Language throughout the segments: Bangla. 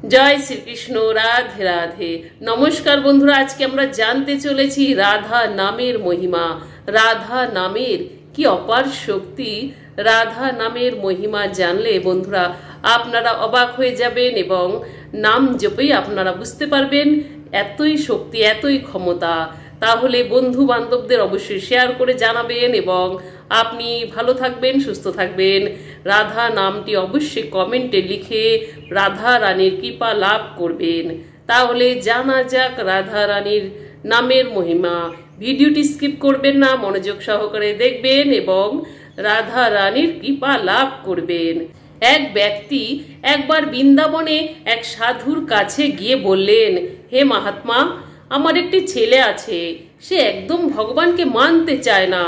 জয় শ্রীকৃষ্ণ। রাধে রাধে। নমস্কার বন্ধুরা, আজকে আমরা জানতে চলেছি রাধা নামের মহিমা। রাধা নামের কি অপার শক্তি। রাধা নামের মহিমা জানলে বন্ধুরা আপনারা অবাক হয়ে যাবেন এবং নাম জপেই আপনারা বুঝতে পারবেন এতই শক্তি, এতই ক্ষমতা। তাহলে বন্ধু বান্ধবদের অবশ্যই শেয়ার করে জানাবেন এবং আপনি ভালো থাকবেন, সুস্থ থাকবেন। রাধা নামটি অবশ্যই কমেন্টে লিখে রাধা রানীর কৃপা লাভ করবেন। তাহলে জানা যাক রাধা রানীর নামের মহিমা। ভিডিওটি স্কিপ করবেন না, মনোযোগ সহকারে দেখবেন এবং রাধা রানীর কৃপা লাভ করবেন। এক ব্যক্তি একবার বৃন্দাবনে এক সাধুর কাছে গিয়ে বললেন, হে মহাত্মা, আমার একটি ছেলে আছে, সে একদম ভগবানকে মানতে চায় না,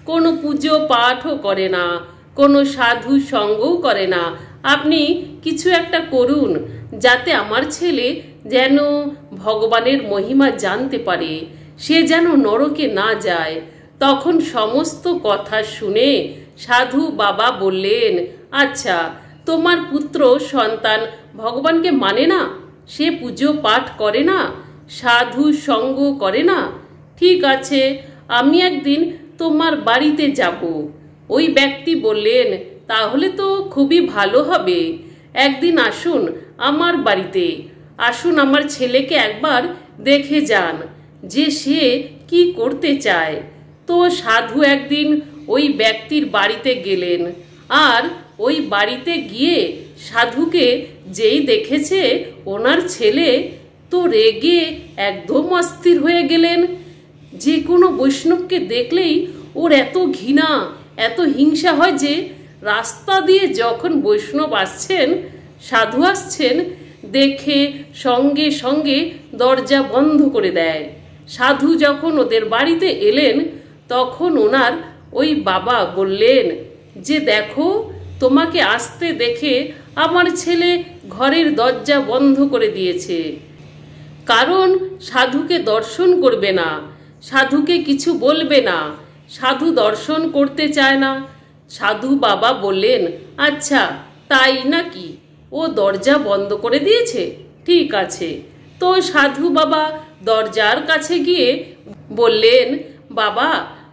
কোনো পুজো পাঠও করে না, কোনো সাধু সঙ্গও করে না। আপনি কিছু একটা করুন যাতে আমার ছেলে যেন ভগবানের মহিমা জানতে পারে, সে যেন নরকে না যায়। তখন সমস্ত কথা শুনে সাধু বাবা বললেন, আচ্ছা, তোমার পুত্র সন্তান ভগবানকে মানে না, সে পুজো পাঠ করে না, সাধু সঙ্গ করে না, ঠিক আছে, আমি একদিন তোমার বাড়িতে যাব। ওই ব্যক্তি বললেন, তাহলে তো খুবই ভালো হবে, একদিন আসুন আমার বাড়িতে, আসুন আমার ছেলেকে একবার দেখে যান যে সে কি করতে চায়। তো সাধু একদিন ওই ব্যক্তির বাড়িতে গেলেন, আর ওই বাড়িতে গিয়ে সাধুকে যেই দেখেছে ওনার ছেলে, তো রেগে একদম অস্থির হয়ে গেলেন। যে কোনো বৈষ্ণবকে দেখলেই ওর এত ঘৃণা, এত হিংসা হয় যে রাস্তা দিয়ে যখন বৈষ্ণব আসছেন, সাধু আসছেন, দেখে সঙ্গে সঙ্গে দরজা বন্ধ করে দেয়। সাধু যখন ওদের বাড়িতে এলেন তখন ওনার ওই বাবা বললেন যে, দেখো, তোমাকে আসতে দেখে আমার ছেলে ঘরের দরজা বন্ধ করে দিয়েছে, কারণ সাধুকে দর্শন করবে না, সাধুকে কিছু বলবে না, সাধু দর্শন করতে চায় না। সাধু বাবা বললেন, আচ্ছা তাই নাকি, ও দরজা বন্ধ করে দিয়েছে, ঠিক আছে। তো সাধু বাবা দরজার কাছে গিয়ে বললেন, বাবা,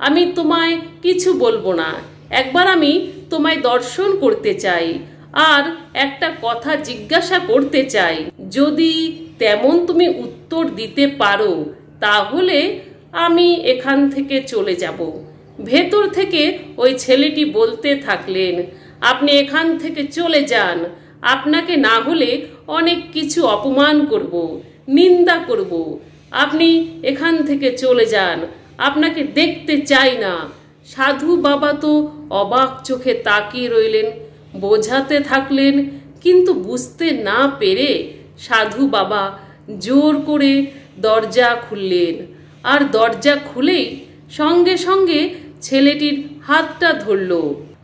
আমি তোমায় কিছু বলবো না, একবার আমি তোমায় দর্শন করতে চাই আর একটা কথা জিজ্ঞাসা করতে চাই, যদি তেমন তুমি উত্তর দিতে পারো তাহলে আমি এখান থেকে চলে যাব। ভেতর থেকে ওই ছেলেটি বলতে থাকলেন, আপনি এখান থেকে চলে যান, আপনাকে না হলে অনেক কিছু অপমান করব, নিন্দা করব, আপনি এখান থেকে চলে যান, আপনাকে দেখতে চাই না। সাধু বাবা তো অবাক চোখে তাকিয়ে রইলেন, বোঝাতে থাকলেন, কিন্তু বুঝতে না পেরে সাধু বাবা জোর করে দরজা খুললেন। আর দরজা খুলেই সঙ্গে সঙ্গে ছেলেটির হাতটা ধরল,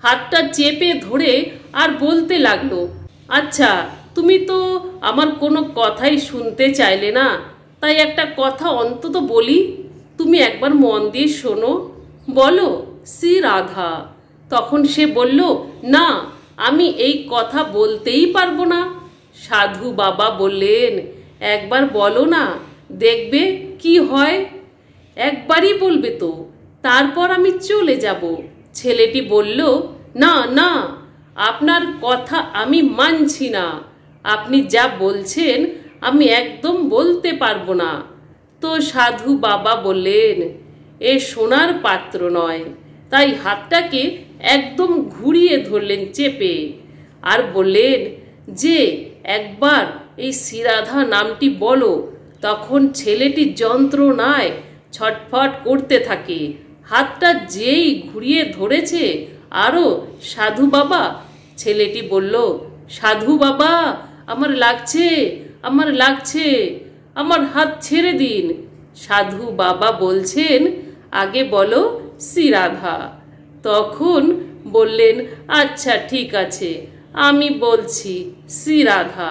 হাতটা চেপে ধরে আর বলতে লাগলো, আচ্ছা, তুমি তো আমার কোনো কথাই শুনতে চাইলে না, তাই একটা কথা অন্তত বলি, তুমি একবার মন দিয়ে শোনো, বলো, শ্রী রাধা। তখন সে বলল, না, আমি এই কথা বলতেই পারবো না। সাধু বাবা বললেন, একবার বলো না, দেখবে কি হয়, একবারই বলবে তো, তারপর আমি চলে যাব। ছেলেটি বলল, না না, আপনার কথা আমি মানছি না, আপনি যা বলছেন আমি একদম বলতে পারবো না। তো সাধু বাবা বললেন, এ সোনার পাত্র নয়, তাই হাতটাকে একদম ঘুরিয়ে ধরলেন চেপে, আর বললেন যে একবার এই শ্রীরাধা নামটি বলো। তখন ছেলেটি যন্ত্রণায় ছটফট করতে থাকে, হাতটা যেই ঘুরিয়ে ধরেছে আরও সাধু বাবা। ছেলেটি বলল, সাধু বাবা, আমার লাগছে, আমার লাগছে, আমার হাত ছেড়ে দিন। সাধু বাবা বলছেন, আগে বলো শ্রীরাধা। তখন বললেন, আচ্ছা ঠিক আছে, আমি বলছি শ্রীরাধা।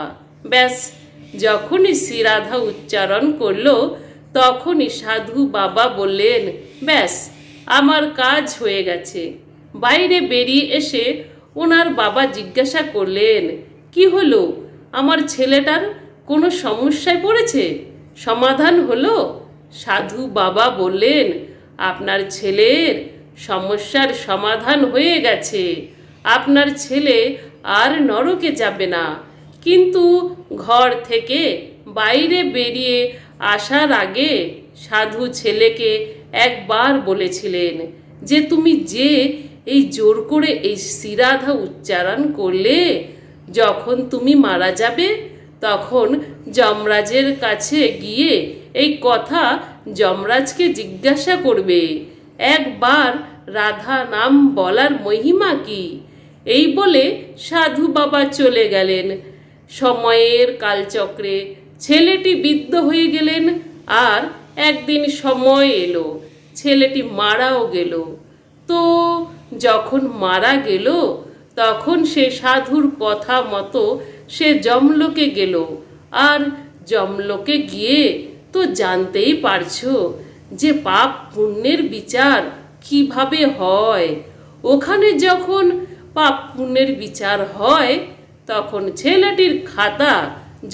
ব্যাস, যখনই শ্রীরাধা উচ্চারণ করলো তখনই সাধু বাবা বললেন, ব্যাস, আমার কাজ হয়ে গেছে। বাইরে বেরিয়ে এসে ওনার বাবা জিজ্ঞাসা করলেন, কি হলো, আমার ছেলেটার কোনো সমস্যায় পড়েছে? সমাধান হলো? সাধু বাবা বললেন, আপনার ছেলের সমস্যার সমাধান হয়ে গেছে। আপনার ছেলে আর নরকে যাবে না। কিন্তু ঘর থেকে বাইরে বেরিয়ে আসার আগে সাধু ছেলেকে একবার বলেছিলেন যে তুমি যে এই জোর করে এই শ্রীরাধা উচ্চারণ করলে, যখন তুমি মারা যাবে তখন যমরাজের কাছে গিয়ে এই কথা যমরাজকে জিজ্ঞাসা করবে, একবার রাধা নাম বলার মহিমা কি। এই বলে সাধু বাবা চলে গেলেন। সময়ের কালচক্রে ছেলেটি বৃদ্ধ হয়ে গেলেন। আর একদিন সময় এলো, ছেলেটি মারাও গেল। তো যখন মারা গেল তখন সে সাধুর কথা মতো সে যমলোকে গেল। আর যমলোকে গিয়ে তো জানতেই পারছো যে পাপ পুণ্যের বিচার কিভাবে হয়। ওখানে যখন পাপ পুণ্যের বিচার হয় তখন ছেলেটির খাতা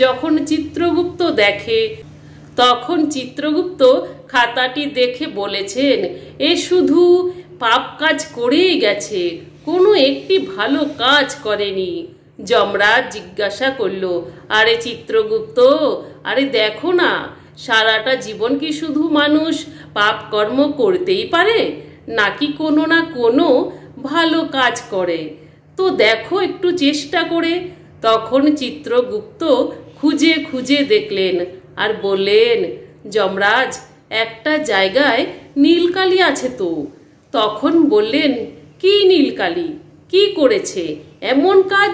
যখন চিত্রগুপ্ত দেখে, তখন চিত্রগুপ্ত খাতাটি দেখে বলেছেন, এ শুধু পাপ কাজ করেই গেছে, কোনো একটি ভালো কাজ করেনি। যমরাজ জিজ্ঞাসা করল, আরে চিত্রগুপ্ত, আরে দেখো না, সারাটা জীবন কি শুধু মানুষ পাপ কর্ম করতেই পারে, নাকি কোনো না কোনো ভালো কাজ করে? তো দেখো একটু চেষ্টা করে। তখন চিত্রগুপ্ত খুঁজে খুঁজে দেখলেন আর বললেন, যমরাজ, একটা জায়গায় নীলকালি আছে তো। তখন বললেন, কি নীলকালি, কি করেছে এমন কাজ?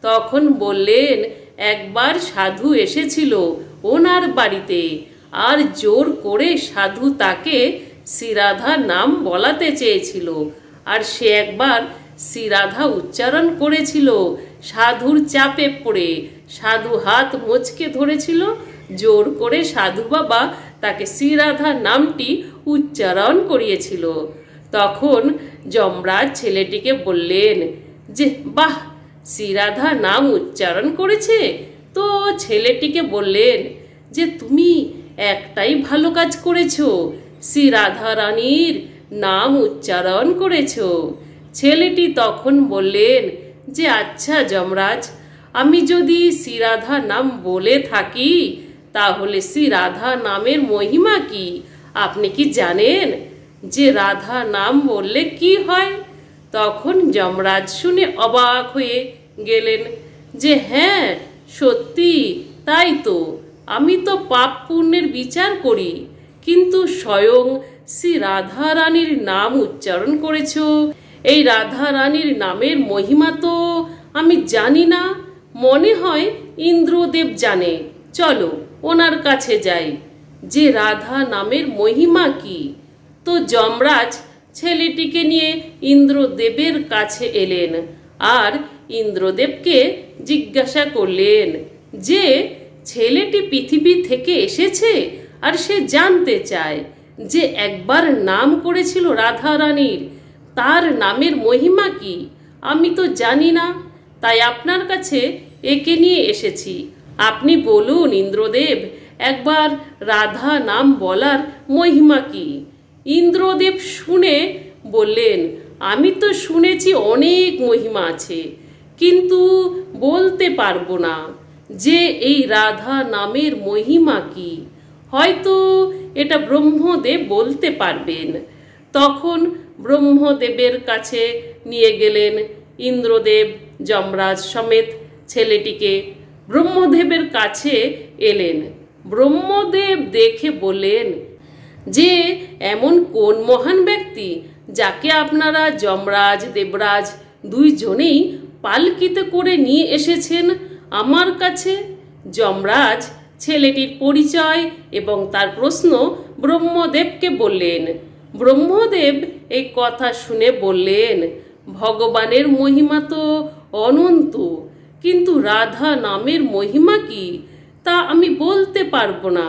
তখন বললেন, একবার সাধু এসেছিল ওনার বাড়িতে, আর জোর করে সাধু তাকে শ্রীরাধা নাম বলাতে চেয়েছিল। আর সে একবার শ্রীরাধা উচ্চারণ করেছিল। সাধুর চাপে পড়ে সাধু হাত মোচকে ধরেছিল। জোর করে সাধু বাবা তাকে শ্রীরাধা নামটি উচ্চারণ করিয়েছিল। তখন যমরাজ ছেলেটিকে বললেন যে বাহ, শ্রীরাধা নাম উচ্চারণ করেছে। তো ছেলেটিকে বললেন যে তুমি একটাই ভালো কাজ করেছো, শ্রীরাধা রানীর নাম উচ্চারণ করেছো। ছেলেটি তখন বললেন যে আচ্ছা যমরাজ, আমি যদি শ্রীরাধা নাম বলে থাকি তাহলে শ্রীরাধা নামের মহিমা কি আপনি কি জানেন, যে রাধা নাম বললে কি হয়? তখন যমরাজ শুনে অবাক হয়ে গেলেন যে হ্যাঁ, সত্যি তাই তো, আমি তো পাপ পুণ্যের বিচার করি, কিন্তু স্বয়ং শ্রী রাধা রানীর নাম উচ্চারণ করেছ। এই রাধা রানীর নামের মহিমা তো আমি জানি না, মনে হয় ইন্দ্রদেব জানে, চলো ওনার কাছে যাই, যে রাধা নামের মহিমা কি। তো যমরাজ ছেলেটিকে নিয়ে ইন্দ্রদেবের কাছে এলেন আর ইন্দ্রদেবকে জিজ্ঞাসা করলেন যে ছেলেটি পৃথিবী থেকে এসেছে আর সে জানতে চায় যে একবার নাম করেছিল রাধা রানীর, তার নামের মহিমা কি আমি তো জানি না, তাই আপনার কাছে একে নিয়ে এসেছি। আপনি বলুন ইন্দ্রদেব, একবার রাধা নাম বলার মহিমা কি? ইন্দ্রদেব শুনে বললেন, আমি তো শুনেছি অনেক মহিমা আছে, কিন্তু বলতে পারবো না যে এই রাধা নামের মহিমা কি। হয়তো এটা ব্রহ্মদেব বলতে পারবেন। তখন ব্রহ্মদেবের কাছে নিয়ে গেলেন ইন্দ্রদেব যমরাজ সমেত ছেলেটিকে। ব্রহ্মদেবের কাছে এলেন। ব্রহ্মদেব দেখে বললেন যে এমন কোন মহান ব্যক্তি যাকে আপনারা যমরাজ দেবরাজ দুইজনেই পালকিতে করে নিয়ে এসেছেন আমার কাছে? যমরাজ ছেলেটির পরিচয় এবং তার প্রশ্ন ব্রহ্মদেবকে বললেন। ব্রহ্মদেব এই কথা শুনে বললেন, ভগবানের মহিমা তো অনন্ত, কিন্তু রাধা নামের মহিমা কি তা আমি বলতে পারবো না।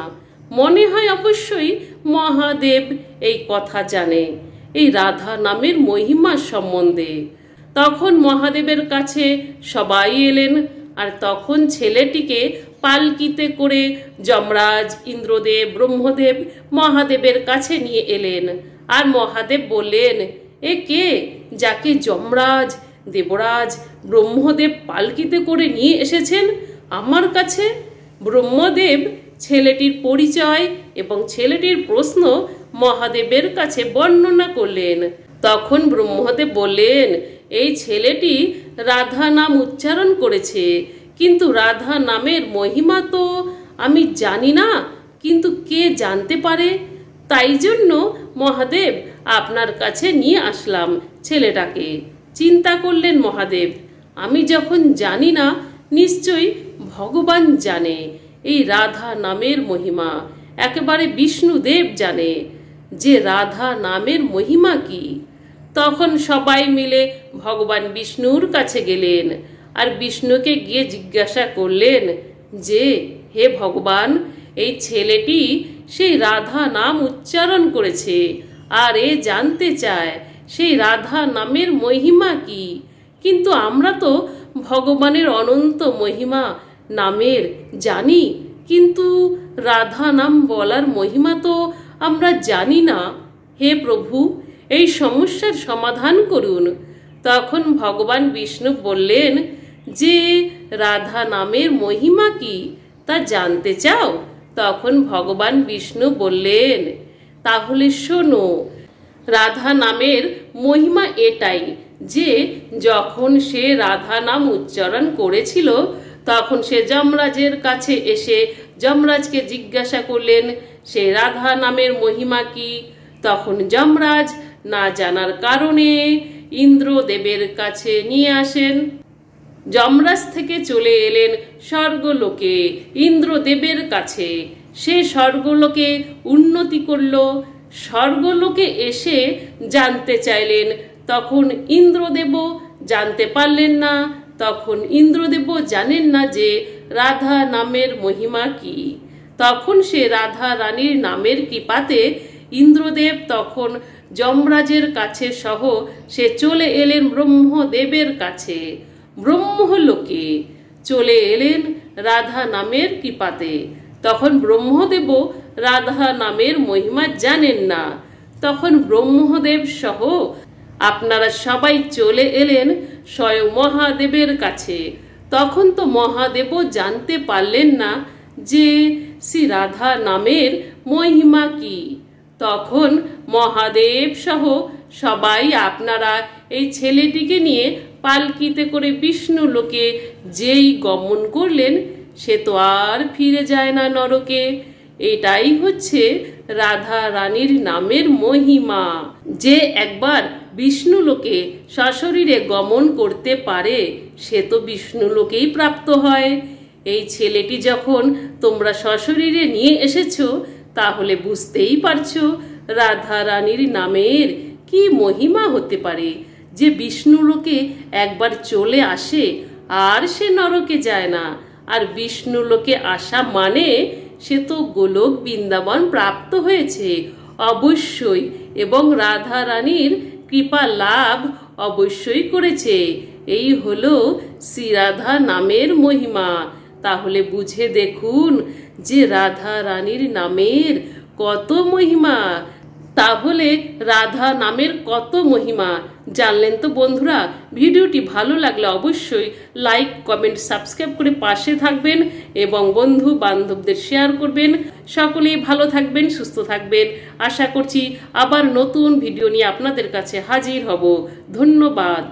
মনে হয় অবশ্যই মহাদেব এই কথা জানে এই রাধা নামের মহিমা সম্বন্ধে। তখন মহাদেবের কাছে সবাই এলেন আর তখন ছেলেটিকে পালকিতে করে যমরাজ, ইন্দ্রদেব, ব্রহ্মদেব মহাদেবের কাছে নিয়ে এলেন। আর মহাদেব বললেন, এ কে যাকে যমরাজ, দেবরাজ, ব্রহ্মদেব পালকিতে করে নিয়ে এসেছেন আমার কাছে? ব্রহ্মদেব ছেলেটির পরিচয় এবং ছেলেটির প্রশ্ন মহাদেবের কাছে বর্ণনা করলেন। তখন ব্রহ্মদেব বললেন, এই ছেলেটি রাধা নাম উচ্চারণ করেছে, কিন্তু রাধা নামের মহিমা তো আমি জানি না, কিন্তু কে জানতে পারে? তাই জন্য মহাদেব আপনার কাছে নিয়ে আসলাম ছেলেটাকে। চিন্তা করলেন মহাদেব, আমি যখন জানি না, নিশ্চয়ই ভগবান জানে এই রাধা নামের মহিমা। একেবারে বিষ্ণুদেব জানে যে রাধা নামের মহিমা কি। তখন সবাই মিলে ভগবান বিষ্ণুর কাছে গেলেন আর বিষ্ণুকে গিয়ে জিজ্ঞাসা করলেন যে, হে ভগবান, এই ছেলেটি সেই রাধা নাম উচ্চারণ করেছে আর এ জানতে চায় সেই রাধা নামের মহিমা কি। কিন্তু আমরা তো ভগবানের অনন্ত মহিমা নামের জানি, কিন্তু রাধা নাম বলার মহিমা তো আমরা জানি না। হে প্রভু, এই সমস্যার সমাধান করুন। তখন ভগবান বিষ্ণু বললেন যে, রাধা নামের মহিমা কি তা জানতে চাও? তখন ভগবান বিষ্ণু বললেন, তাহলে শোনো, রাধা নামের মহিমা এটাই যে যখন সে রাধা নাম উচ্চারণ করেছিল, তখন সে যমরাজের কাছে এসে যমরাজকে জিজ্ঞাসা করলেন সে রাধা নামের মহিমা কি। তখন যমরাজ না জানার কারণে ইন্দ্রদেবের কাছে নিয়ে আসেন। যমরাজ থেকে চলে এলেন স্বর্গলোকে ইন্দ্রদেবের কাছে। সে স্বর্গলোকে উন্নতি করল। স্বর্গলোকে এসে জানতে চাইলেন, তখন ইন্দ্রদেবও জানতে পারলেন না। তখন ইন্দ্রদেবও জানেন না যে রাধা নামের মহিমা কি। তখন সে রাধা রানীর নামের কৃপাতে ইন্দ্রদেব তখন যমরাজের কাছে সহ সে চলে এলেন ব্রহ্মদেবের কাছে। ব্রহ্মলোকে চলে এলেন রাধা নামের কৃপাতে। তখন ব্রহ্মদেবও রাধা নামের মহিমা জানেন না। তখন ব্রহ্মদেব সহ আপনারা সবাই চলে এলেন স্বয়ং মহাদেবের কাছে। তখন তো মহাদেবও জানতে পারলেন না যে শ্রী রাধা নামের মহিমা কি। তখন মহাদেব সহ সবাই আপনারা এই ছেলেটিকে নিয়ে পালকিতে করে বিষ্ণু লোকে যেই গমন করলেন, সে তো আর ফিরে যায় না নরকে। এটাই হচ্ছে রাধা রানীর নামের মহিমা। যে একবার বিষ্ণু লোকে সশরীরে গমন করতে পারে, সে তো বিষ্ণু লোকেই প্রাপ্ত হয়। এই ছেলেটি যখন তোমরা সশরীরে নিয়ে এসেছো, তাহলে বুঝতেই পারছো রাধা রানীর নামের কি মহিমা হতে পারে। যে বিষ্ণু লোকে একবার চলে আসে আর সে নরকে যায় না। আর বিষ্ণু লোকে আসা মানে সে তো গোলক বৃন্দাবন প্রাপ্ত হয়েছে অবশ্যই, এবং রাধা রানীর কৃপা লাভ অবশ্যই করেছে। এই হলো শ্রী রাধা নামের মহিমা। তাহলে বুঝে দেখুন যে রাধা রানীর নামের কত মহিমা। তাহলে রাধা নামের কত মহিমা জানলেন তো বন্ধুরা। ভিডিওটি ভালো লাগলে অবশ্যই লাইক, কমেন্ট, সাবস্ক্রাইব করে পাশে থাকবেন এবং বন্ধু বান্ধবদের শেয়ার করবেন। সকলেই ভালো থাকবেন, সুস্থ থাকবেন। আশা করছি আবার নতুন ভিডিও নিয়ে আপনাদের কাছে হাজির হব। ধন্যবাদ।